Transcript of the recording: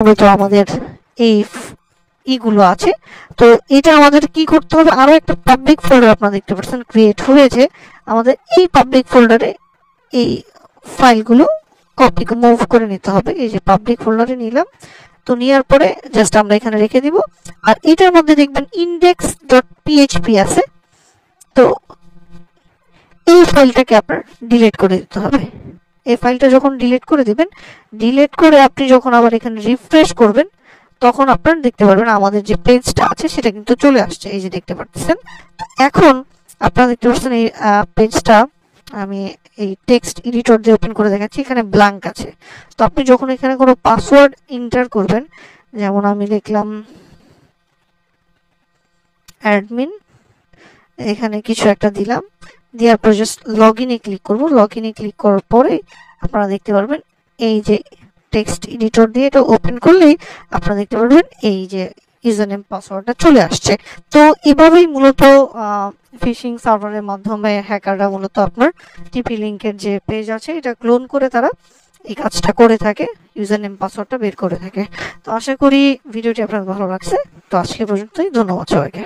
মূলত আমাদের এই ইগুলো আছে। তো এটা আমাদের কি করতে হবে, আরো একটা পাবলিক ফোল্ডার আপনারা দেখতে পাচ্ছেন ক্রিয়েট হয়েছে। আমাদের এই পাবলিক ফোল্ডারে এই ফাইলগুলো কপি মুভ করে নিতে হবে। এই যে পাবলিক ফোল্ডারে নিলাম, তো নেওয়ার পরে জাস্ট আমরা এখানে রেখে দিব। আর এটার মধ্যে দেখবেন index.php আছে, তো এই ফাইলটাকে আপনার ডিলিট করে দিতে হবে। এই ফাইলটা যখন ডিলিট করে দিবেন, ডিলিট করে আপনি যখন আবার এখানে রিফ্রেশ করবেন, তখন আপনারা দেখতে পারবেন আমাদের যে পেজটা আছে সেটা কিন্তু চলে আসছে। এই যে দেখতে পাচ্ছেন। এখন আপনারা দেখতে পাচ্ছেন এই পেজটা আমি এই টেক্সট এডিটর দিয়ে ওপেন করে দেখাচ্ছি। এখানে ব্ল্যাঙ্ক আছে। তো আপনি যখন এখানে কোনো পাসওয়ার্ড এন্টার করবেন, যেমন আমি লিখলাম অ্যাডমিন, এখানে কিছু একটা দিলাম, দেওয়ার পর জাস্ট লগ ইনে ক্লিক করবো। লগ ইনে ক্লিক করার পরে আপনারা দেখতে পারবেন এই যে টেক্সট এডিটর দিয়ে এটা ওপেন করলেই আপনারা দেখতে পারবেন এই যে ইউজার নেম পাসওয়ার্ডটা চলে আসছে। তো এভাবেই মূলত ফিশিং সার্ভারের মাধ্যমে হ্যাকাররা মূলত আপনার টিপি লিঙ্কের যে পেজ আছে এটা ক্লোন করে তারা এই কাজটা করে থাকে, ইউজার নেম পাসওয়ার্ডটা বের করে থাকে। তো আশা করি ভিডিওটি আপনাদের ভালো লাগছে। তো আজকে পর্যন্তই, ধন্যবাদ সবাইকে।